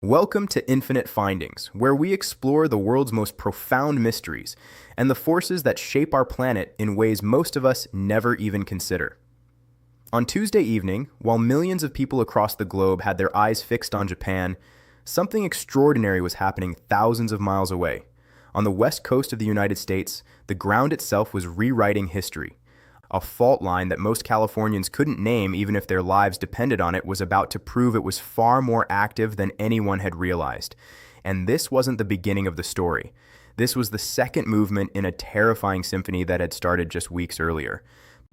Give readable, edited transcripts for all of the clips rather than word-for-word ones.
Welcome to Infinite Findings, where we explore the world's most profound mysteries and the forces that shape our planet in ways most of us never even consider. On Tuesday evening, while millions of people across the globe had their eyes fixed on Japan, something extraordinary was happening thousands of miles away. On the west coast of the United States, the ground itself was rewriting history. A fault line that most Californians couldn't name even if their lives depended on it was about to prove it was far more active than anyone had realized. And this wasn't the beginning of the story. This was the second movement in a terrifying symphony that had started just weeks earlier.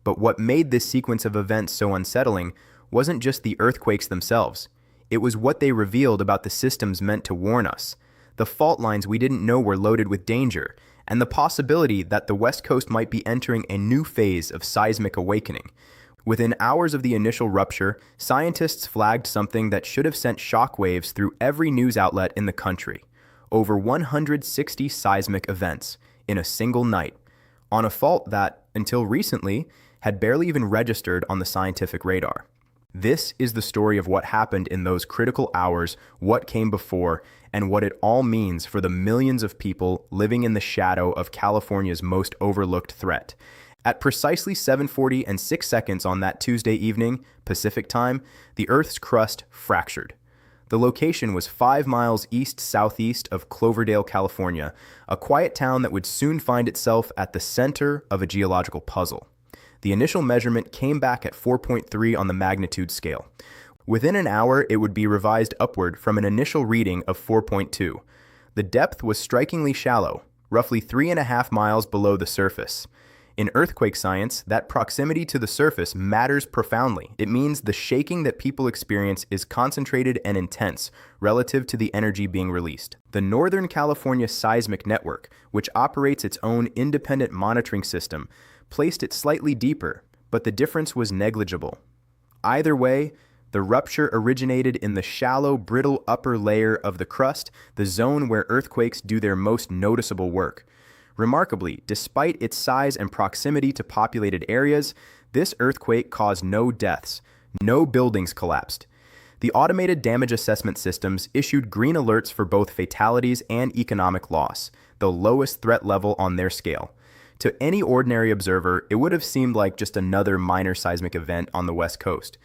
But what made this sequence of events so unsettling wasn't just the earthquakes themselves. It was what they revealed about the systems meant to warn us. The fault lines we didn't know were loaded with danger, and the possibility that the West Coast might be entering a new phase of seismic awakening. Within hours of the initial rupture, scientists flagged something that should have sent shockwaves through every news outlet in the country. Over 160 seismic events in a single night, on a fault that, until recently, had barely even registered on the scientific radar. This is the story of what happened in those critical hours, what came before, and what it all means for the millions of people living in the shadow of California's most overlooked threat. At precisely 7:40 and 6 seconds on that Tuesday evening, Pacific time, the Earth's crust fractured. The location was 5 miles east-southeast of Cloverdale, California, a quiet town that would soon find itself at the center of a geological puzzle. The initial measurement came back at 4.3 on the magnitude scale. Within an hour, it would be revised upward from an initial reading of 4.2. The depth was strikingly shallow, roughly 3.5 miles below the surface. In earthquake science, that proximity to the surface matters profoundly. It means the shaking that people experience is concentrated and intense relative to the energy being released. The Northern California Seismic Network, which operates its own independent monitoring system, placed it slightly deeper, but the difference was negligible. Either way, the rupture originated in the shallow, brittle upper layer of the crust, the zone where earthquakes do their most noticeable work. Remarkably, despite its size and proximity to populated areas, this earthquake caused no deaths. No buildings collapsed. The automated damage assessment systems issued green alerts for both fatalities and economic loss, the lowest threat level on their scale. To any ordinary observer, it would have seemed like just another minor seismic event on the West Coast.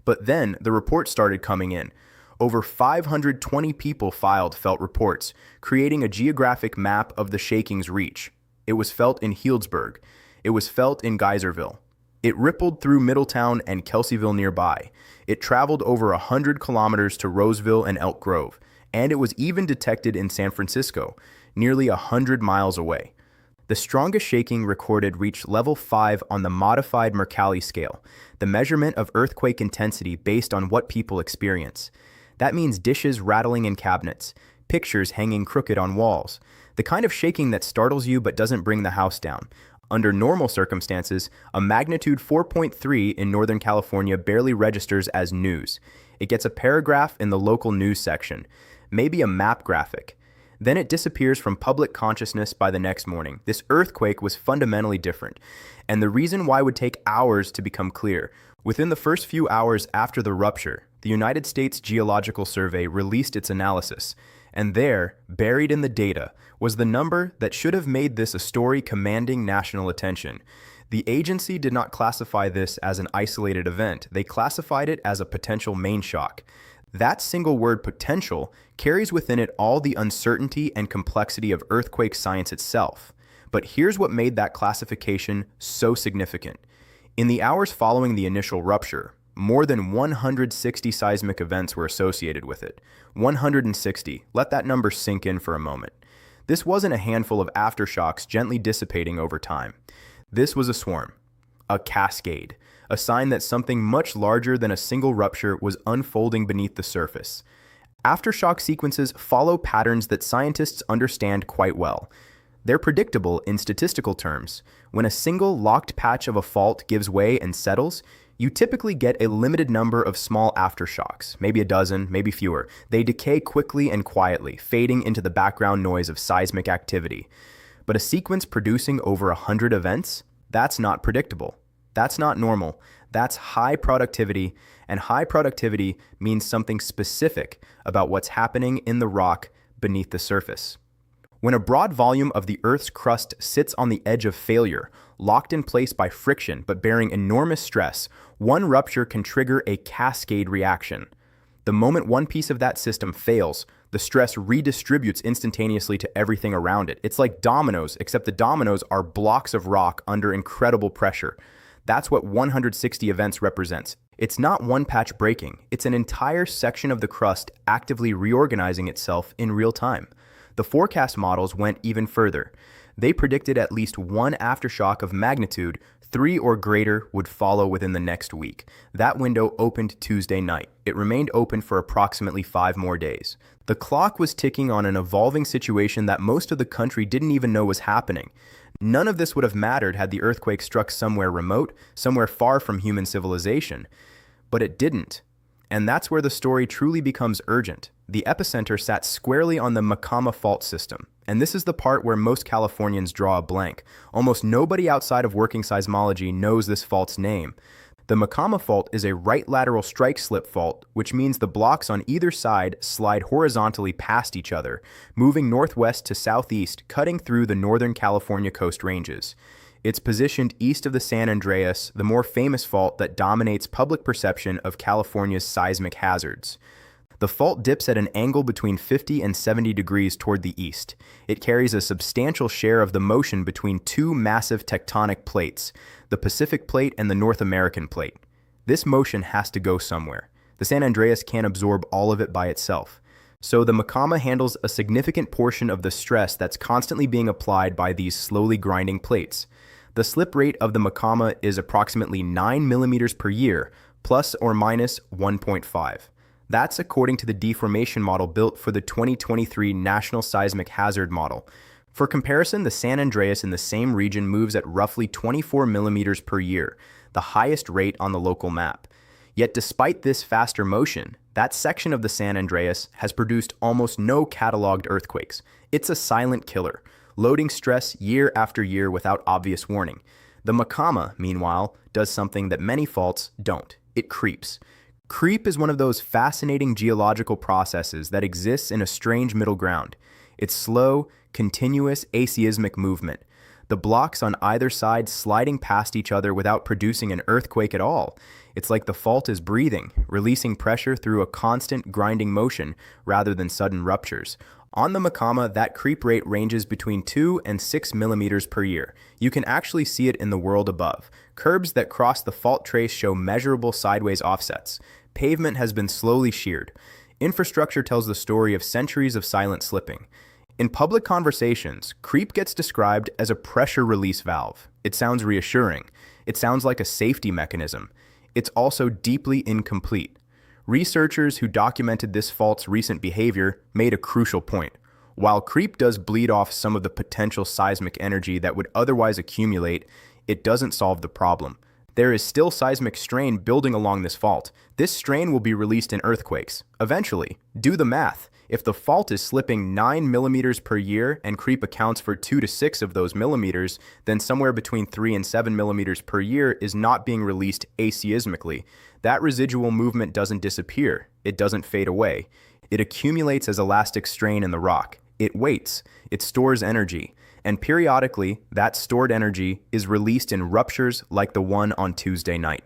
But then the reports started coming in. Over 520 people filed felt reports, creating a geographic map of the shaking's reach. It was felt in Healdsburg. It was felt in Geyserville. It rippled through Middletown and Kelseyville nearby. It traveled over 100 kilometers to Roseville and Elk Grove. And it was even detected in San Francisco, nearly 100 miles away. The strongest shaking recorded reached level 5 on the modified Mercalli scale, the measurement of earthquake intensity based on what people experience. That means dishes rattling in cabinets, pictures hanging crooked on walls, the kind of shaking that startles you but doesn't bring the house down. Under normal circumstances, a magnitude 4.3 in Northern California barely registers as news. It gets a paragraph in the local news section, maybe a map graphic. Then it disappears from public consciousness by the next morning. This earthquake was fundamentally different, and the reason why would take hours to become clear. Within the first few hours after the rupture, the United States Geological Survey released its analysis, and there, buried in the data, was the number that should have made this a story commanding national attention. The agency did not classify this as an isolated event. They classified it as a potential main shock. That single word, potential, carries within it all the uncertainty and complexity of earthquake science itself. But here's what made that classification so significant. In the hours following the initial rupture, more than 160 seismic events were associated with it. 160. Let that number sink in for a moment. This wasn't a handful of aftershocks gently dissipating over time. This was a swarm, a cascade, a sign that something much larger than a single rupture was unfolding beneath the surface. Aftershock sequences follow patterns that scientists understand quite well. They're predictable in statistical terms. When a single locked patch of a fault gives way and settles, you typically get a limited number of small aftershocks, maybe a dozen, maybe fewer. They decay quickly and quietly, fading into the background noise of seismic activity. But a sequence producing over 100 events? That's not predictable. That's not normal. That's high productivity, and high productivity means something specific about what's happening in the rock beneath the surface. When a broad volume of the Earth's crust sits on the edge of failure, locked in place by friction but bearing enormous stress, one rupture can trigger a cascade reaction. The moment one piece of that system fails, the stress redistributes instantaneously to everything around it. It's like dominoes, except the dominoes are blocks of rock under incredible pressure. That's what 160 events represents. It's not one patch breaking, it's an entire section of the crust actively reorganizing itself in real time. The forecast models went even further. They predicted at least one aftershock of magnitude 3 or greater would follow within the next week. That window opened Tuesday night. It remained open for approximately 5 more days. The clock was ticking on an evolving situation that most of the country didn't even know was happening. None of this would have mattered had the earthquake struck somewhere remote, somewhere far from human civilization. But it didn't. And that's where the story truly becomes urgent. The epicenter sat squarely on the Maacama fault system. And this is the part where most Californians draw a blank. Almost nobody outside of working seismology knows this fault's name. The Maacama fault is a right lateral strike slip fault, which means the blocks on either side slide horizontally past each other, moving northwest to southeast, cutting through the Northern California coast ranges. It's positioned east of the San Andreas, the more famous fault that dominates public perception of California's seismic hazards. The fault dips at an angle between 50 and 70 degrees toward the east. It carries a substantial share of the motion between two massive tectonic plates, the Pacific Plate and the North American Plate. This motion has to go somewhere. The San Andreas can't absorb all of it by itself. So the Maacama handles a significant portion of the stress that's constantly being applied by these slowly grinding plates. The slip rate of the Maacama is approximately 9 millimeters per year, plus or minus 1.5. That's according to the deformation model built for the 2023 National Seismic Hazard Model. For comparison, the San Andreas in the same region moves at roughly 24 millimeters per year, the highest rate on the local map. Yet despite this faster motion, that section of the San Andreas has produced almost no cataloged earthquakes. It's a silent killer, loading stress year after year without obvious warning. The Maacama, meanwhile, does something that many faults don't. It creeps. Creep is one of those fascinating geological processes that exists in a strange middle ground. It's slow, continuous aseismic movement. The blocks on either side sliding past each other without producing an earthquake at all. It's like the fault is breathing, releasing pressure through a constant grinding motion rather than sudden ruptures. On the Maacama, that creep rate ranges between 2 and 6 millimeters per year. You can actually see it in the world above. Curbs that cross the fault trace show measurable sideways offsets. Pavement has been slowly sheared. Infrastructure tells the story of centuries of silent slipping. In public conversations, creep gets described as a pressure release valve. It sounds reassuring. It sounds like a safety mechanism. It's also deeply incomplete. Researchers who documented this fault's recent behavior made a crucial point. While creep does bleed off some of the potential seismic energy that would otherwise accumulate, it doesn't solve the problem. There is still seismic strain building along this fault. This strain will be released in earthquakes. Eventually, do the math. If the fault is slipping 9 millimeters per year and creep accounts for 2 to 6 of those millimeters, then somewhere between 3 and 7 millimeters per year is not being released aseismically. That residual movement doesn't disappear. It doesn't fade away. It accumulates as elastic strain in the rock. It waits. It stores energy. And periodically, that stored energy is released in ruptures like the one on Tuesday night.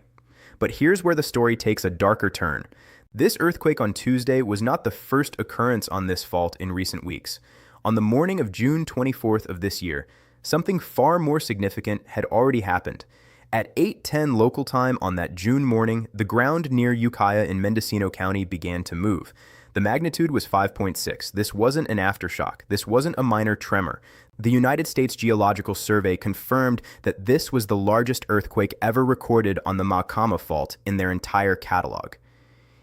But here's where the story takes a darker turn. This earthquake on Tuesday was not the first occurrence on this fault in recent weeks. On the morning of June 24th of this year, something far more significant had already happened. At 8:10 local time on that June morning, the ground near Ukiah in Mendocino County began to move. The magnitude was 5.6. This wasn't an aftershock. This wasn't a minor tremor. The United States Geological Survey confirmed that this was the largest earthquake ever recorded on the Maacama fault in their entire catalog.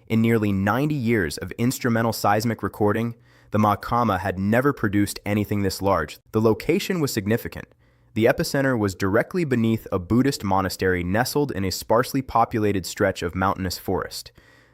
In nearly 90 years of instrumental seismic recording, the Maacama had never produced anything this large. The location was significant. The epicenter was directly beneath a Buddhist monastery nestled in a sparsely populated stretch of mountainous forest.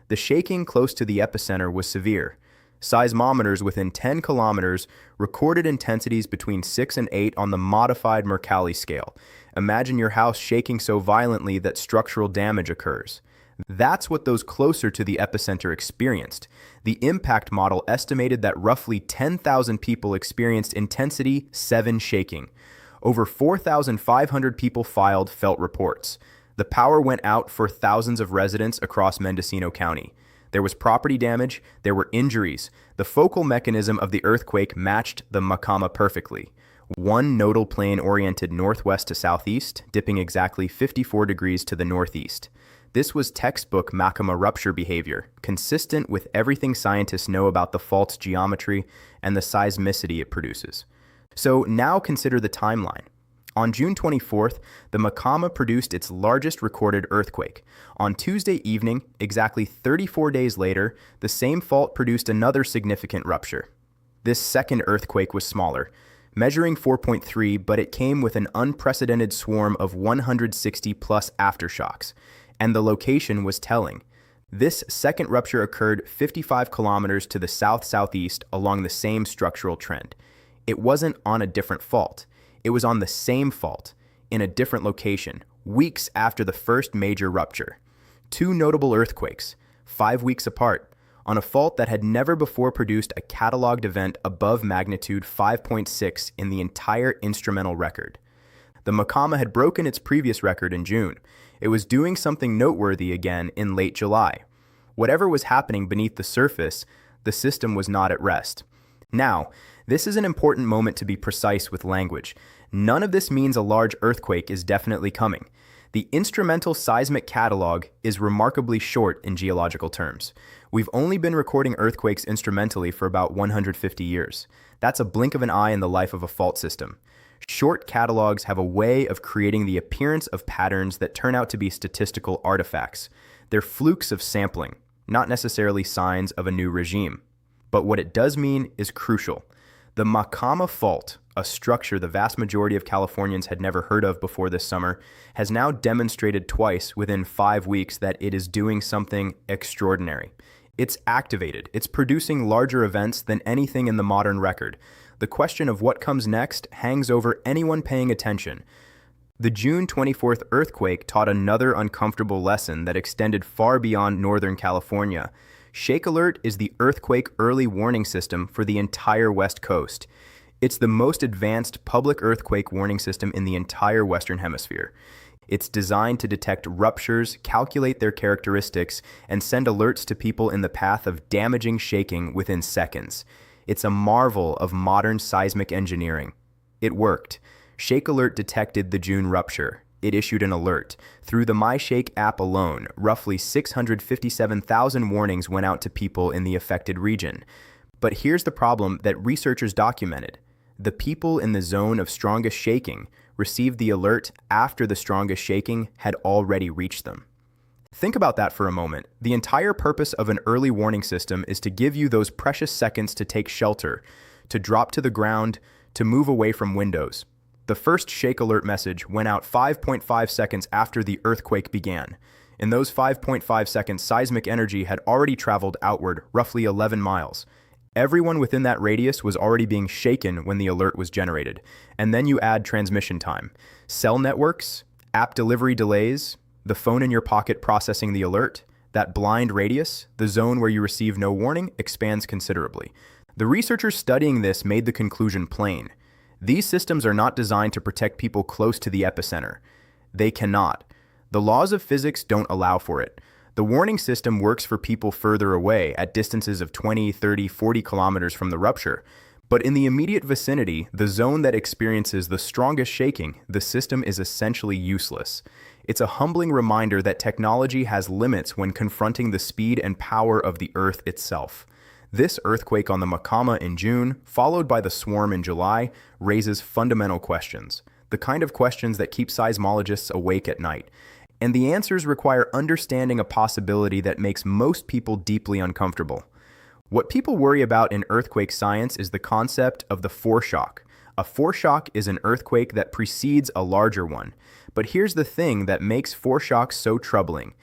The shaking close to the epicenter was severe. Seismometers within 10 kilometers recorded intensities between 6 and 8 on the modified Mercalli scale. Imagine your house shaking so violently that structural damage occurs. That's what those closer to the epicenter experienced. The impact model estimated that roughly 10,000 people experienced intensity 7 shaking. Over 4,500 people filed felt reports. The power went out for thousands of residents across Mendocino County. There was property damage, there were injuries. The focal mechanism of the earthquake matched the Maacama perfectly. One nodal plane oriented northwest to southeast, dipping exactly 54 degrees to the northeast. This was textbook Maacama rupture behavior, consistent with everything scientists know about the fault's geometry and the seismicity it produces. So now consider the timeline. On June 24th, the Maacama produced its largest recorded earthquake. On Tuesday evening, exactly 34 days later, the same fault produced another significant rupture. This second earthquake was smaller, measuring 4.3, but it came with an unprecedented swarm of 160 plus aftershocks. And the location was telling. This second rupture occurred 55 kilometers to the south-southeast along the same structural trend. It wasn't on a different fault. It was on the same fault, in a different location, weeks after the first major rupture. 2 notable earthquakes, 5 weeks apart, on a fault that had never before produced a cataloged event above magnitude 5.6 in the entire instrumental record. The Maacama had broken its previous record in June. It was doing something noteworthy again in late July. Whatever was happening beneath the surface, the system was not at rest. Now, this is an important moment to be precise with language. None of this means a large earthquake is definitely coming. The instrumental seismic catalog is remarkably short in geological terms. We've only been recording earthquakes instrumentally for about 150 years. That's a blink of an eye in the life of a fault system. Short catalogs have a way of creating the appearance of patterns that turn out to be statistical artifacts. They're flukes of sampling, not necessarily signs of a new regime. But what it does mean is crucial. The Maacama fault, a structure the vast majority of Californians had never heard of before this summer, has now demonstrated twice within 5 weeks that it is doing something extraordinary. It's activated. It's producing larger events than anything in the modern record. The question of what comes next hangs over anyone paying attention. The June 24th earthquake taught another uncomfortable lesson that extended far beyond Northern California. Shake Alert is the earthquake early warning system for the entire West Coast. It's the most advanced public earthquake warning system in the entire Western Hemisphere. It's designed to detect ruptures, calculate their characteristics, and send alerts to people in the path of damaging shaking within seconds. It's a marvel of modern seismic engineering. It worked. Shake Alert detected the June rupture. It issued an alert. Through the MyShake app alone, roughly 657,000 warnings went out to people in the affected region. But here's the problem that researchers documented. The people in the zone of strongest shaking received the alert after the strongest shaking had already reached them. Think about that for a moment. The entire purpose of an early warning system is to give you those precious seconds to take shelter, to drop to the ground, to move away from windows. The first Shake Alert message went out 5.5 seconds after the earthquake began. In those 5.5 seconds, seismic energy had already traveled outward, roughly 11 miles. Everyone within that radius was already being shaken when the alert was generated. And then you add transmission time. Cell networks, app delivery delays, the phone in your pocket processing the alert, that blind radius, the zone where you receive no warning, expands considerably. The researchers studying this made the conclusion plain. These systems are not designed to protect people close to the epicenter. They cannot. The laws of physics don't allow for it. The warning system works for people further away, at distances of 20, 30, 40 kilometers from the rupture. But in the immediate vicinity, the zone that experiences the strongest shaking, the system is essentially useless. It's a humbling reminder that technology has limits when confronting the speed and power of the Earth itself. This earthquake on the Maacama in June, followed by the swarm in July, raises fundamental questions. The kind of questions that keep seismologists awake at night. And the answers require understanding a possibility that makes most people deeply uncomfortable. What people worry about in earthquake science is the concept of the foreshock. A foreshock is an earthquake that precedes a larger one. But here's the thing that makes foreshocks so troubling.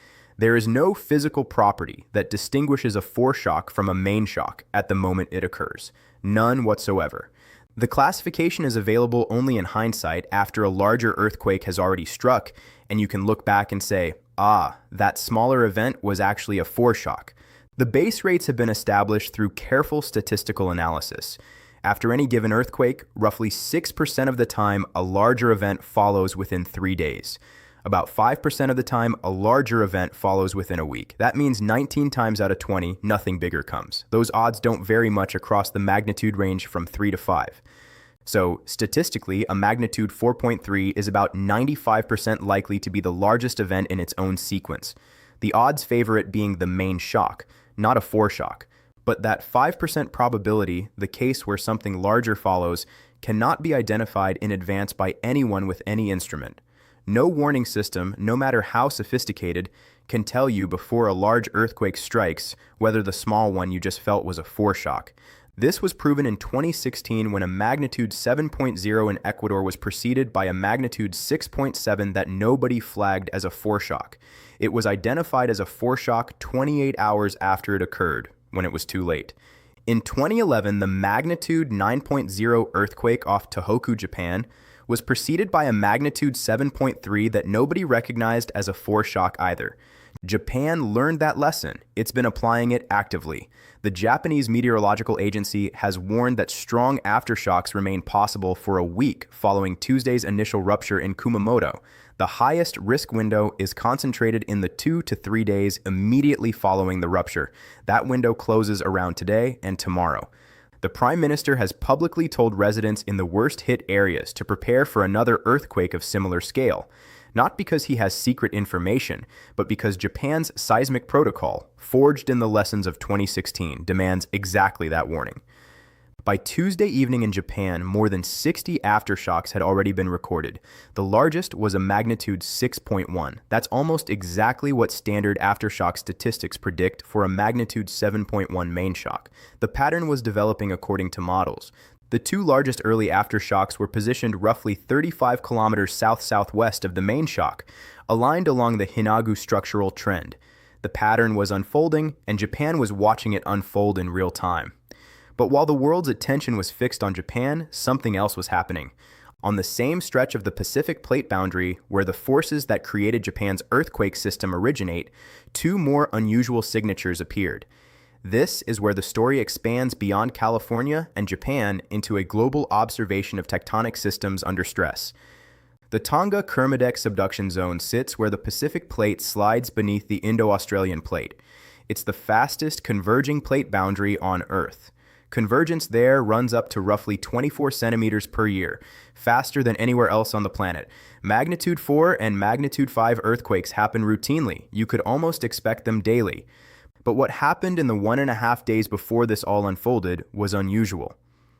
There is no physical property that distinguishes a foreshock from a main shock at the moment it occurs. None whatsoever. The classification is available only in hindsight after a larger earthquake has already struck, and you can look back and say, that smaller event was actually a foreshock. The base rates have been established through careful statistical analysis. After any given earthquake, roughly 6% of the time, a larger event follows within 3 days. About 5% of the time, a larger event follows within a week. That means 19 times out of 20, nothing bigger comes. Those odds don't vary much across the magnitude range from 3 to 5. So, statistically, a magnitude 4.3 is about 95% likely to be the largest event in its own sequence. The odds favor it being the main shock, not a foreshock. But that 5% probability, the case where something larger follows, cannot be identified in advance by anyone with any instrument. No warning system, no matter how sophisticated, can tell you before a large earthquake strikes whether the small one you just felt was a foreshock. This was proven in 2016 when a magnitude 7.0 in Ecuador was preceded by a magnitude 6.7 that nobody flagged as a foreshock. It was identified as a foreshock 28 hours after it occurred, when it was too late. In 2011, the magnitude 9.0 earthquake off Tohoku, Japan, was preceded by a magnitude 7.3 that nobody recognized as a foreshock either. Japan learned that lesson. It's been applying it actively. The Japanese Meteorological Agency has warned that strong aftershocks remain possible for a week following Tuesday's initial rupture in Kumamoto. The highest risk window is concentrated in the 2 to 3 days immediately following the rupture. That window closes around today and tomorrow. The Prime Minister has publicly told residents in the worst-hit areas to prepare for another earthquake of similar scale. Not because he has secret information, but because Japan's seismic protocol, forged in the lessons of 2016, demands exactly that warning. By Tuesday evening in Japan, more than 60 aftershocks had already been recorded. The largest was a magnitude 6.1. That's almost exactly what standard aftershock statistics predict for a magnitude 7.1 main shock. The pattern was developing according to models. The two largest early aftershocks were positioned roughly 35 kilometers south-southwest of the main shock, aligned along the Hinagu structural trend. The pattern was unfolding, and Japan was watching it unfold in real time. But while the world's attention was fixed on Japan, something else was happening. On the same stretch of the Pacific Plate boundary, where the forces that created Japan's earthquake system originate, two more unusual signatures appeared. This is where the story expands beyond California and Japan into a global observation of tectonic systems under stress. The Tonga-Kermadec subduction zone sits where the Pacific Plate slides beneath the Indo-Australian Plate. It's the fastest converging plate boundary on Earth. Convergence there runs up to roughly 24 centimeters per year, faster than anywhere else on the planet. Magnitude 4 and magnitude 5 earthquakes happen routinely. You could almost expect them daily. But what happened in the 1.5 days before this all unfolded was unusual.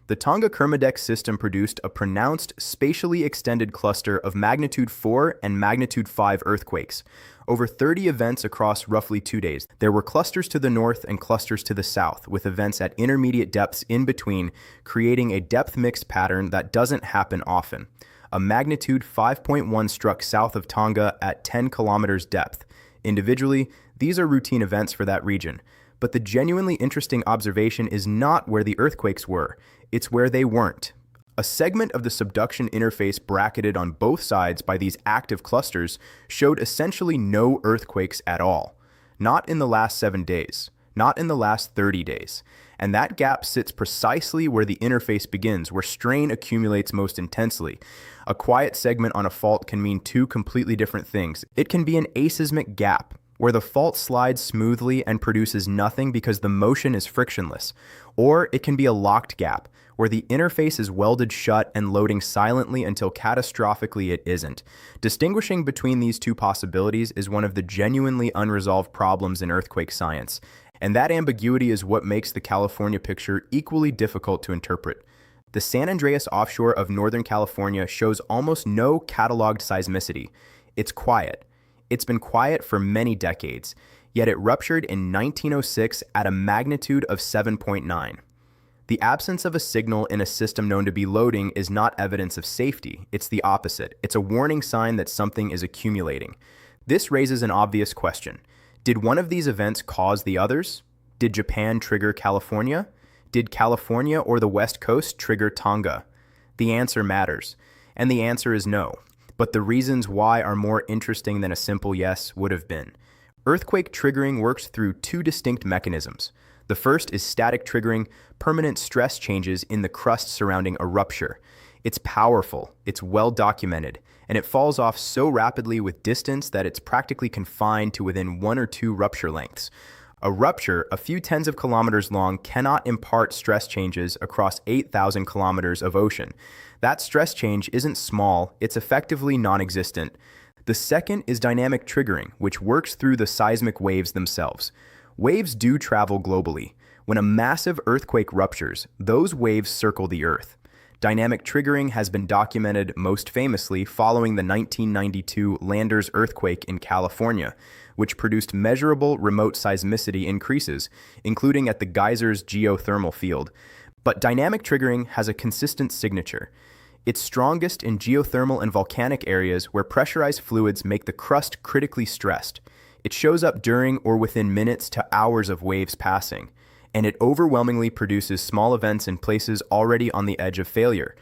The Tonga-Kermadec system produced a pronounced, spatially extended cluster of magnitude 4 and magnitude 5 earthquakes. Over 30 events across roughly 2 days. There were clusters to the north and clusters to the south, with events at intermediate depths in between, creating a depth mix pattern that doesn't happen often. A magnitude 5.1 struck south of Tonga at 10 kilometers depth. Individually, these are routine events for that region. But the genuinely interesting observation is not where the earthquakes were, it's where they weren't. A segment of the subduction interface bracketed on both sides by these active clusters showed essentially no earthquakes at all. Not in the last 7 days, not in the last 30 days. And that gap sits precisely where the interface begins, where strain accumulates most intensely. A quiet segment on a fault can mean two completely different things. It can be an aseismic gap, where the fault slides smoothly and produces nothing because the motion is frictionless. Or it can be a locked gap, where the interface is welded shut and loading silently until catastrophically it isn't. Distinguishing between these two possibilities is one of the genuinely unresolved problems in earthquake science, and that ambiguity is what makes the California picture equally difficult to interpret. The San Andreas offshore of Northern California shows almost no cataloged seismicity. It's quiet. It's been quiet for many decades, yet it ruptured in 1906 at a magnitude of 7.9. The absence of a signal in a system known to be loading is not evidence of safety. It's the opposite. It's a warning sign that something is accumulating. This raises an obvious question. Did one of these events cause the others? Did Japan trigger California? Did California or the West Coast trigger Tonga? The answer matters, and the answer is no. But the reasons why are more interesting than a simple yes would have been. Earthquake triggering works through two distinct mechanisms. The first is static triggering, permanent stress changes in the crust surrounding a rupture. It's powerful, it's well documented, and it falls off so rapidly with distance that it's practically confined to within 1 or 2 rupture lengths. A rupture, a few tens of kilometers long, cannot impart stress changes across 8,000 kilometers of ocean. That stress change isn't small, it's effectively non-existent. The second is dynamic triggering, which works through the seismic waves themselves. Waves do travel globally. When a massive earthquake ruptures, those waves circle the Earth. Dynamic triggering has been documented most famously following the 1992 Landers earthquake in California, which produced measurable remote seismicity increases, including at the geysers geothermal field. But dynamic triggering has a consistent signature. It's strongest in geothermal and volcanic areas where pressurized fluids make the crust critically stressed. It shows up during or within minutes to hours of waves passing, and it overwhelmingly produces small events in places already on the edge of failure.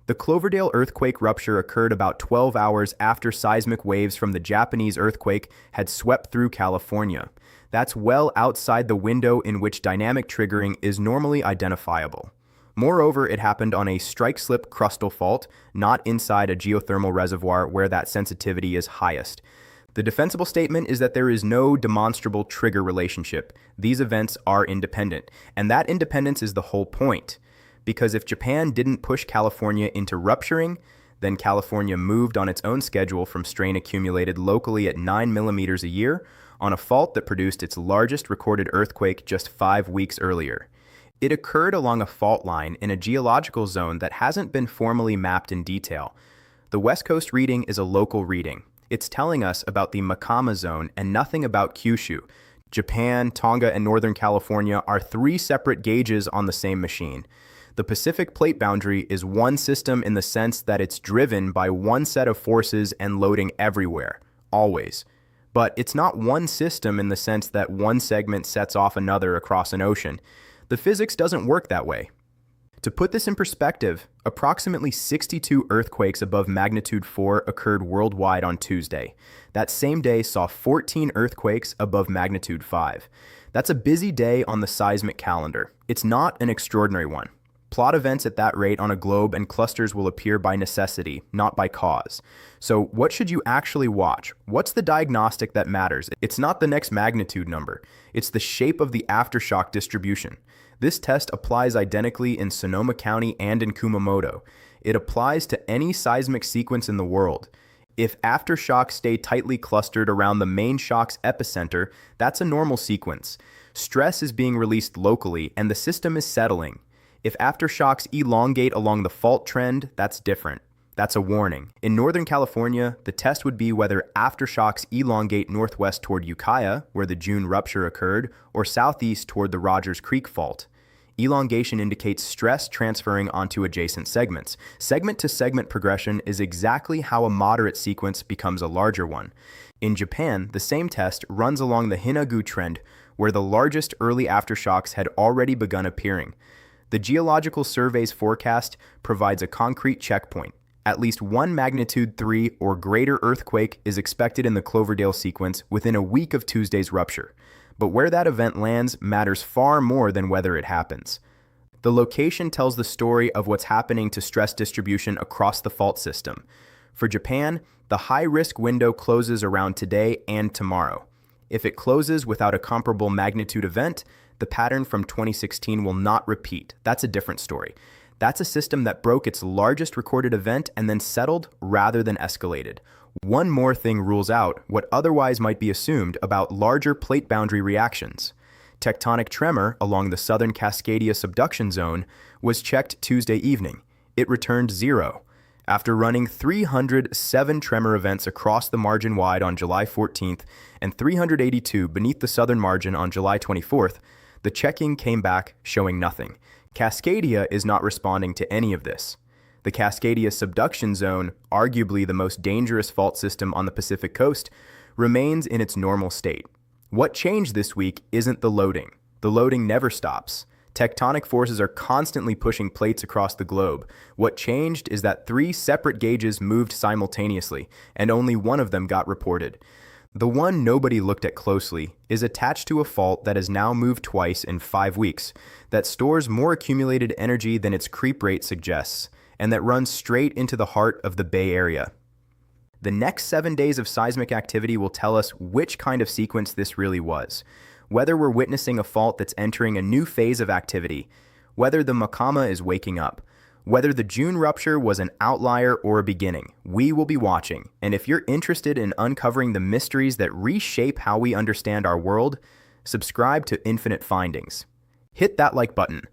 The Cloverdale earthquake rupture occurred about 12 hours after seismic waves from the Japanese earthquake had swept through California. That's well outside the window in which dynamic triggering is normally identifiable. Moreover, it happened on a strike-slip crustal fault, not inside a geothermal reservoir where that sensitivity is highest. The defensible statement is that there is no demonstrable trigger relationship. These events are independent, and that independence is the whole point. Because if Japan didn't push California into rupturing, then California moved on its own schedule from strain accumulated locally at 9 millimeters a year on a fault that produced its largest recorded earthquake just 5 weeks earlier. It occurred along a fault line in a geological zone that hasn't been formally mapped in detail. The West Coast reading is a local reading. It's telling us about the Maacama zone and nothing about Kyushu. Japan, Tonga, and Northern California are 3 separate gauges on the same machine. The Pacific plate boundary is one system in the sense that it's driven by one set of forces and loading everywhere, always. But it's not one system in the sense that one segment sets off another across an ocean. The physics doesn't work that way. To put this in perspective, approximately 62 earthquakes above magnitude 4 occurred worldwide on Tuesday. That same day saw 14 earthquakes above magnitude 5. That's a busy day on the seismic calendar. It's not an extraordinary one. Plot events at that rate on a globe and clusters will appear by necessity, not by cause. So what should you actually watch? What's the diagnostic that matters? It's not the next magnitude number. It's the shape of the aftershock distribution. This test applies identically in Sonoma County and in Kumamoto. It applies to any seismic sequence in the world. If aftershocks stay tightly clustered around the main shock's epicenter, that's a normal sequence. Stress is being released locally and the system is settling. If aftershocks elongate along the fault trend, that's different. That's a warning. In Northern California, the test would be whether aftershocks elongate northwest toward Ukiah, where the June rupture occurred, or southeast toward the Rogers Creek fault. Elongation indicates stress transferring onto adjacent segments. Segment-to-segment progression is exactly how a moderate sequence becomes a larger one. In Japan, the same test runs along the Hinagu trend, where the largest early aftershocks had already begun appearing. The Geological Survey's forecast provides a concrete checkpoint. At least one magnitude 3 or greater earthquake is expected in the Cloverdale sequence within a week of Tuesday's rupture. But where that event lands matters far more than whether it happens. The location tells the story of what's happening to stress distribution across the fault system. For Japan, the high-risk window closes around today and tomorrow. If it closes without a comparable magnitude event, the pattern from 2016 will not repeat. That's a different story. That's a system that broke its largest recorded event and then settled rather than escalated. One more thing rules out what otherwise might be assumed about larger plate boundary reactions. Tectonic tremor along the southern Cascadia subduction zone was checked Tuesday evening. It returned 0. After running 307 tremor events across the margin wide on July 14th and 382 beneath the southern margin on July 24th, the checking came back showing nothing. Cascadia is not responding to any of this. The Cascadia subduction zone, arguably the most dangerous fault system on the Pacific coast, remains in its normal state. What changed this week isn't the loading. The loading never stops. Tectonic forces are constantly pushing plates across the globe. What changed is that 3 separate gauges moved simultaneously, and only one of them got reported. The one nobody looked at closely is attached to a fault that has now moved twice in 5 weeks, that stores more accumulated energy than its creep rate suggests, and that runs straight into the heart of the Bay Area. The next 7 days of seismic activity will tell us which kind of sequence this really was, whether we're witnessing a fault that's entering a new phase of activity, whether the Maacama is waking up, whether the June rupture was an outlier or a beginning. We will be watching, and if you're interested in uncovering the mysteries that reshape how we understand our world, subscribe to Infinite Findings. Hit that like button,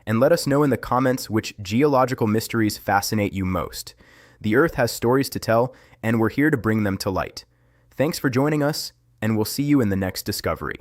and let us know in the comments which geological mysteries fascinate you most. The Earth has stories to tell, and we're here to bring them to light. Thanks for joining us, and we'll see you in the next discovery.